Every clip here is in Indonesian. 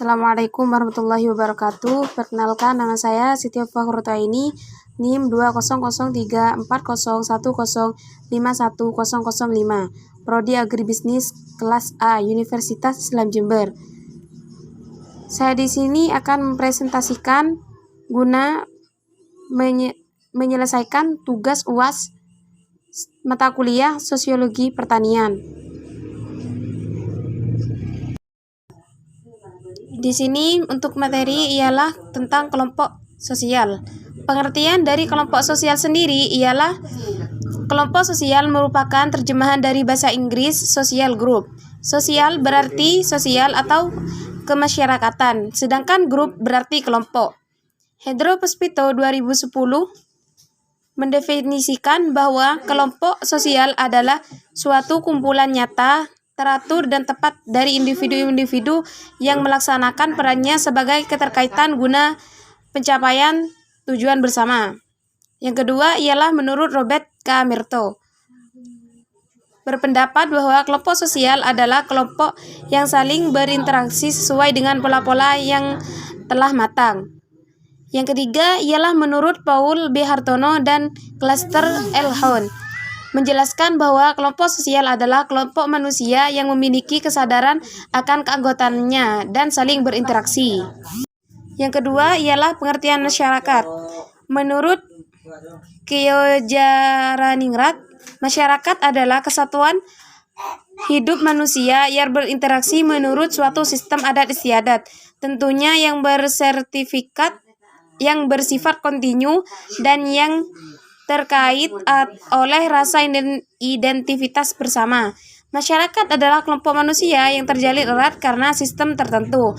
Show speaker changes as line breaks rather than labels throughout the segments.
Assalamualaikum warahmatullahi wabarakatuh. Perkenalkan, nama saya Siti Fakhruttaini, NIM 2003401051005, Prodi Agribisnis kelas A, Universitas Islam Jember. Saya di sini akan mempresentasikan guna menyelesaikan tugas UAS mata kuliah Sosiologi Pertanian. Di sini untuk materi ialah tentang kelompok sosial. Pengertian dari kelompok sosial sendiri ialah kelompok sosial merupakan terjemahan dari bahasa Inggris social group. Sosial berarti sosial atau kemasyarakatan, sedangkan grup berarti kelompok. Hedro Puspito 2010 mendefinisikan bahwa kelompok sosial adalah suatu kumpulan nyata, teratur dan tepat dari individu-individu yang melaksanakan perannya sebagai keterkaitan guna pencapaian tujuan bersama. Yang kedua ialah menurut Robert K. Merto, berpendapat bahwa kelompok sosial adalah kelompok yang saling berinteraksi sesuai dengan pola-pola yang telah matang. Yang ketiga ialah menurut Paul B. Hartono dan Cluster L. Houn, menjelaskan bahwa kelompok sosial adalah kelompok manusia yang memiliki kesadaran akan keanggotaannya dan saling berinteraksi. Yang kedua ialah pengertian masyarakat. Menurut Kyojaraningrat, masyarakat adalah kesatuan hidup manusia yang berinteraksi menurut suatu sistem adat istiadat, tentunya yang bersertifikat, yang bersifat kontinu, dan yang terkait oleh rasa identitas bersama. Masyarakat adalah kelompok manusia yang terjalin erat karena sistem tertentu,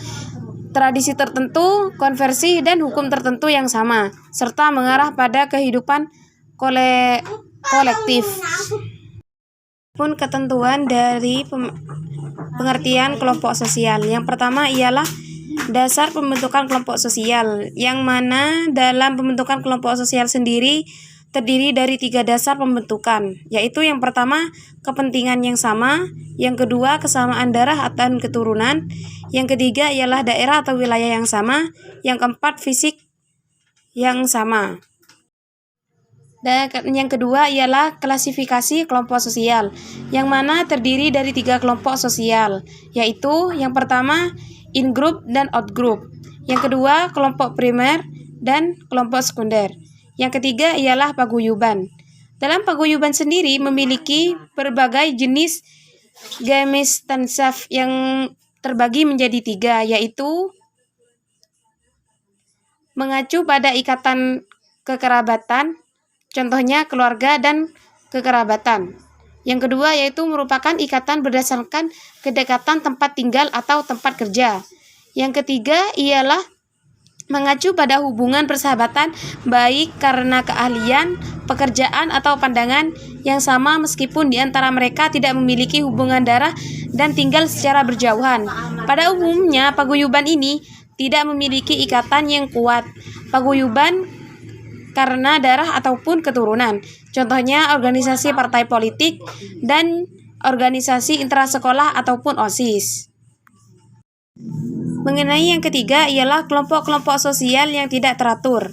tradisi tertentu, konversi, dan hukum tertentu yang sama, serta mengarah pada kehidupan kolektif. Pun ketentuan dari pengertian kelompok sosial. Yang pertama ialah dasar pembentukan kelompok sosial, yang mana dalam pembentukan kelompok sosial sendiri terdiri dari 3 dasar pembentukan, yaitu yang pertama kepentingan yang sama, yang kedua kesamaan darah atau keturunan, yang ketiga ialah daerah atau wilayah yang sama, yang keempat fisik yang sama. Dan yang kedua ialah klasifikasi kelompok sosial, yang mana terdiri dari 3 kelompok sosial, yaitu yang pertama in-group dan out-group, yang kedua kelompok primer dan kelompok sekunder, yang ketiga ialah paguyuban. Dalam paguyuban sendiri memiliki berbagai jenis Gemeenschaft yang terbagi menjadi 3, yaitu mengacu pada ikatan kekerabatan, contohnya keluarga dan kekerabatan. Yang kedua yaitu merupakan ikatan berdasarkan kedekatan tempat tinggal atau tempat kerja. Yang ketiga ialah mengacu pada hubungan persahabatan baik karena keahlian, pekerjaan atau pandangan yang sama meskipun di antara mereka tidak memiliki hubungan darah dan tinggal secara berjauhan. Pada umumnya paguyuban ini tidak memiliki ikatan yang kuat. Paguyuban karena darah ataupun keturunan. Contohnya organisasi partai politik dan organisasi intrasekolah ataupun OSIS. Mengenai yang ketiga ialah kelompok-kelompok sosial yang tidak teratur.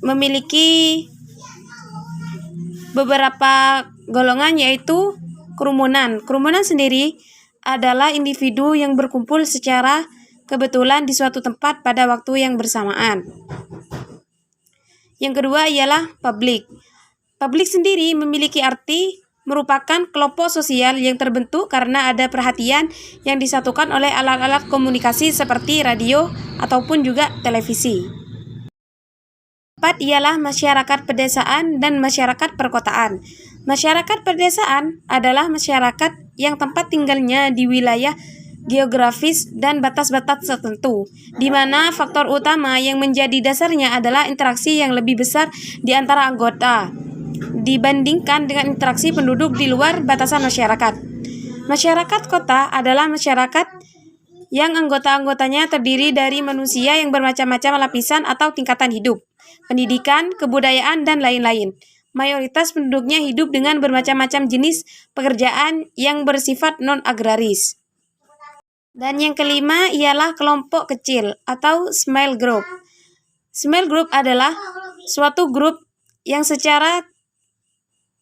Memiliki beberapa golongan yaitu kerumunan. Kerumunan sendiri adalah individu yang berkumpul secara kebetulan di suatu tempat pada waktu yang bersamaan. Yang kedua ialah publik. Publik sendiri memiliki arti merupakan kelompok sosial yang terbentuk karena ada perhatian yang disatukan oleh alat-alat komunikasi seperti radio ataupun juga televisi. Keempat ialah masyarakat pedesaan dan masyarakat perkotaan. Masyarakat pedesaan adalah masyarakat yang tempat tinggalnya di wilayah geografis dan batas-batas tertentu, di mana faktor utama yang menjadi dasarnya adalah interaksi yang lebih besar di antara anggota dibandingkan dengan interaksi penduduk di luar batasan masyarakat. Masyarakat kota adalah masyarakat yang anggota-anggotanya terdiri dari manusia yang bermacam-macam lapisan atau tingkatan hidup, pendidikan, kebudayaan, dan lain-lain. Mayoritas penduduknya hidup dengan bermacam-macam jenis pekerjaan yang bersifat non-agraris. Dan yang kelima ialah kelompok kecil atau small group. Small group adalah suatu grup yang secara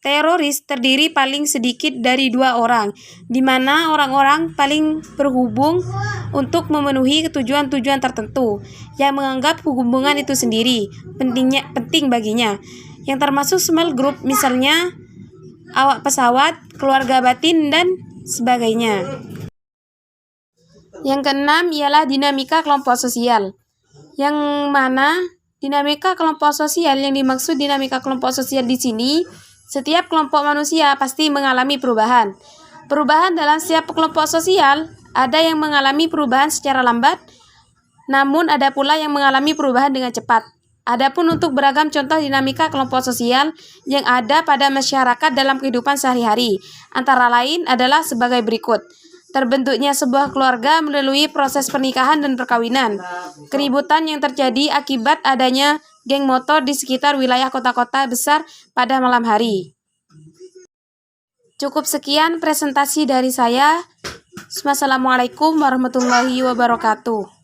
teroris terdiri paling sedikit dari 2 orang, di mana orang-orang paling berhubung untuk memenuhi tujuan-tujuan tertentu yang menganggap hubungan itu sendiri penting baginya. Yang termasuk small group misalnya awak pesawat, keluarga batin, dan sebagainya. Yang keenam ialah dinamika kelompok sosial, yang mana dinamika kelompok sosial yang dimaksud dinamika kelompok sosial di sini, setiap kelompok manusia pasti mengalami perubahan. Perubahan dalam setiap kelompok sosial ada yang mengalami perubahan secara lambat, namun ada pula yang mengalami perubahan dengan cepat. Adapun untuk beragam contoh dinamika kelompok sosial yang ada pada masyarakat dalam kehidupan sehari-hari, antara lain adalah sebagai berikut. Terbentuknya sebuah keluarga melalui proses pernikahan dan perkawinan. Keributan yang terjadi akibat adanya geng motor di sekitar wilayah kota-kota besar pada malam hari. Cukup sekian presentasi dari saya. Wassalamualaikum warahmatullahi wabarakatuh.